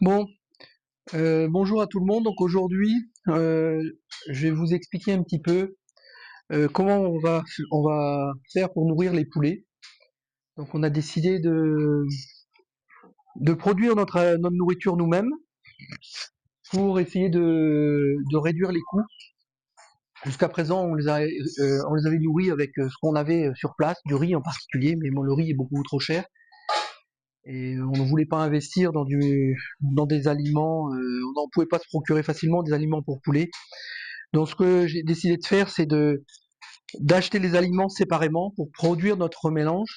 Bon, bonjour à tout le monde. Donc aujourd'hui, je vais vous expliquer un petit peu comment on va faire pour nourrir les poulets. Donc on a décidé de produire notre nourriture nous-mêmes pour essayer de réduire les coûts. Jusqu'à présent, on les avait nourris avec ce qu'on avait sur place, du riz en particulier, mais bon, le riz est beaucoup trop cher. Et on ne voulait pas investir dans des aliments, on n'en pouvait pas se procurer facilement des aliments pour poulets. Donc ce que j'ai décidé de faire, c'est d'acheter les aliments séparément pour produire notre mélange,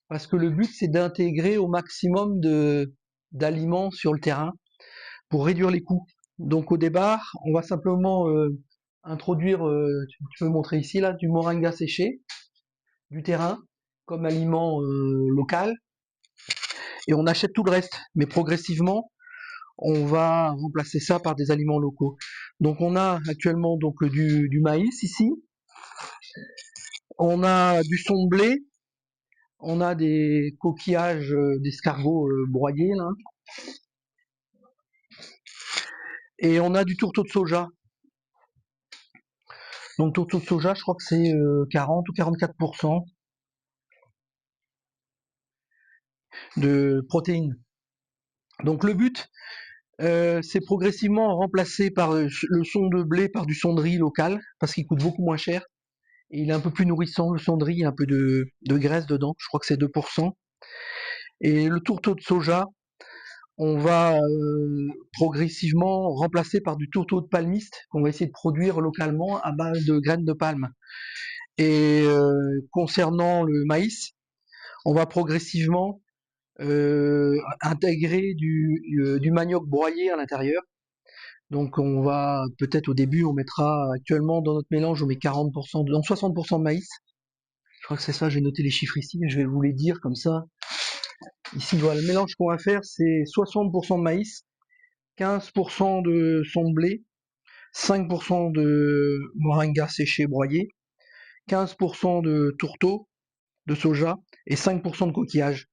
parce que le but c'est d'intégrer au maximum d'aliments sur le terrain pour réduire les coûts. Donc au départ, on va simplement introduire, tu peux montrer ici là, du moringa séché du terrain comme aliment local, et on achète tout le reste. Mais progressivement, on va remplacer ça par des aliments locaux. Donc on a actuellement donc du maïs ici. On a du son de blé, on a des coquillages d'escargots broyés là, et on a du tourteau de soja. Donc tourteau de soja, je crois que c'est 40 ou 44% de protéines. Donc le but, c'est progressivement remplacer par le son de blé par du son de riz local, parce qu'il coûte beaucoup moins cher, et il est un peu plus nourrissant. Le son de riz, il y a un peu de graisse dedans, je crois que c'est 2%. Et le tourteau de soja, on va progressivement remplacer par du tourteau de palmiste qu'on va essayer de produire localement à base de graines de palme. Et concernant le maïs, on va progressivement intégrer du manioc broyé à l'intérieur. Donc on va peut-être au début, on mettra actuellement dans notre mélange, on met 40%, donc 60% de maïs. Je crois que c'est ça, j'ai noté les chiffres ici, je vais vous les dire comme ça. Ici, voilà, le mélange qu'on va faire, c'est 60% de maïs, 15% de son de blé, 5% de moringa séché broyé, 15% de tourteau de soja et 5% de coquillage.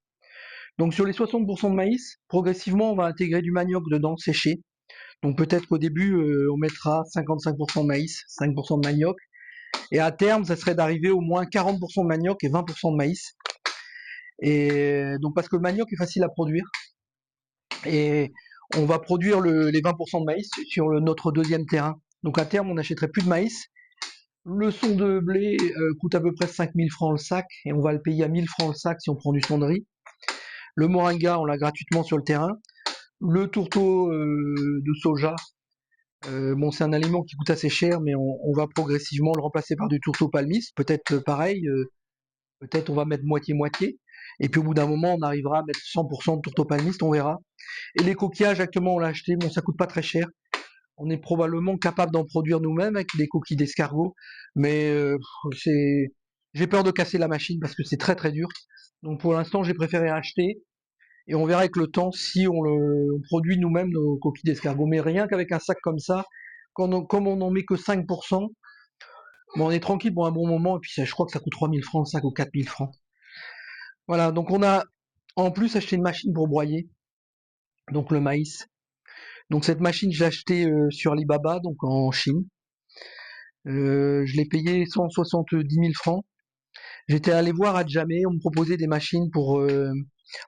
Donc sur les 60% de maïs, progressivement on va intégrer du manioc dedans séché. Donc peut-être qu'au début on mettra 55% de maïs, 5% de manioc, et à terme ça serait d'arriver au moins 40% de manioc et 20% de maïs. Et donc parce que le manioc est facile à produire, et on va produire les 20% de maïs sur notre deuxième terrain. Donc à terme on n'achèterait plus de maïs. Le son de blé coûte à peu près 5000 francs le sac, et on va le payer à 1000 francs le sac si on prend du son de riz. Le moringa, on l'a gratuitement sur le terrain. Le tourteau de soja, bon, c'est un aliment qui coûte assez cher, mais on va progressivement le remplacer par du tourteau palmiste. Peut-être pareil, peut-être on va mettre moitié-moitié. Et puis au bout d'un moment, on arrivera à mettre 100% de tourteau palmiste, on verra. Et les coquillages, actuellement, on l'a acheté, bon, ça coûte pas très cher. On est probablement capable d'en produire nous-mêmes avec des coquilles d'escargot, mais j'ai peur de casser la machine parce que c'est très très dur. Donc pour l'instant, j'ai préféré acheter, et on verra avec le temps si on produit nous-mêmes nos coquilles d'escargot. Mais rien qu'avec un sac comme ça, comme on n'en met que 5%, bon, on est tranquille pour un bon moment, et puis je crois que ça coûte 3000 francs le sac ou 4000 francs. Voilà, donc on a en plus acheté une machine pour broyer, donc le maïs. Donc cette machine, je l'ai achetée sur Alibaba, donc en Chine. Je l'ai payé 170 000 francs. J'étais allé voir à Djamé, on me proposait des machines pour...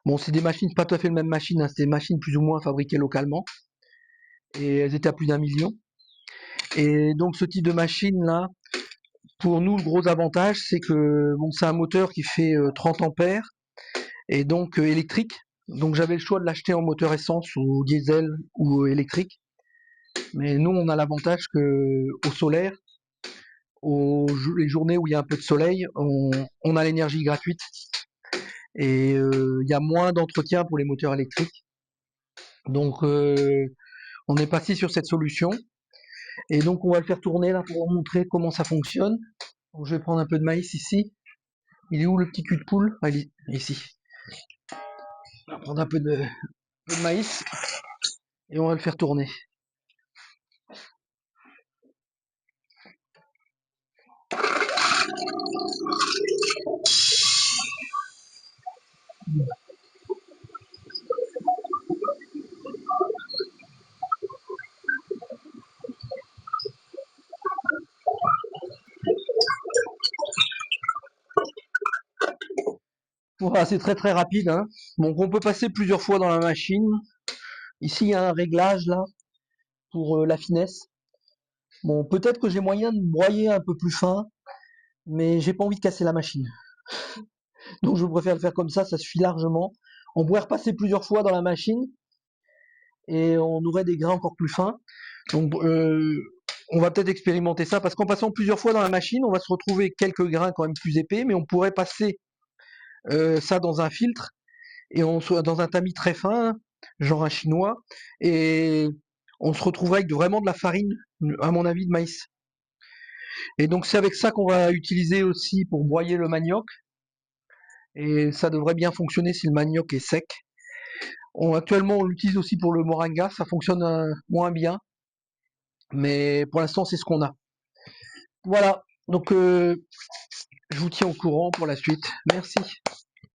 bon, c'est des machines, pas tout à fait les mêmes machines, hein, c'est des machines plus ou moins fabriquées localement. Et elles étaient à plus d'1 million. Et donc ce type de machine là, pour nous, le gros avantage, c'est que bon, c'est un moteur qui fait 30 ampères, et donc électrique. Donc j'avais le choix de l'acheter en moteur essence ou diesel ou électrique. Mais nous, on a l'avantage que au solaire, les journées où il y a un peu de soleil, on a l'énergie gratuite, et il y a moins d'entretien pour les moteurs électriques. Donc on est passé sur cette solution, et donc on va le faire tourner là pour vous montrer comment ça fonctionne. Donc, je vais prendre un peu de maïs ici. Il est où le petit cul de poule? Ah, il est ici. On va prendre un peu de maïs et on va le faire tourner. Voilà, c'est très très rapide, hein. Donc on peut passer plusieurs fois dans la machine. Ici, il y a un réglage là pour la finesse. Bon, peut-être que j'ai moyen de broyer un peu plus fin, mais j'ai pas envie de casser la machine. Donc je préfère le faire comme ça suffit largement. On pourrait repasser plusieurs fois dans la machine et on aurait des grains encore plus fins. Donc on va peut-être expérimenter ça parce qu'en passant plusieurs fois dans la machine, on va se retrouver avec quelques grains quand même plus épais, mais on pourrait passer ça dans un filtre et dans un tamis très fin, genre un chinois, et on se retrouverait avec vraiment de la farine, à mon avis, de maïs. Et donc c'est avec ça qu'on va utiliser aussi pour broyer le manioc, et ça devrait bien fonctionner si le manioc est sec. Actuellement, on l'utilise aussi pour le moringa, ça fonctionne moins bien, mais pour l'instant, c'est ce qu'on a. Voilà, donc je vous tiens au courant pour la suite. Merci.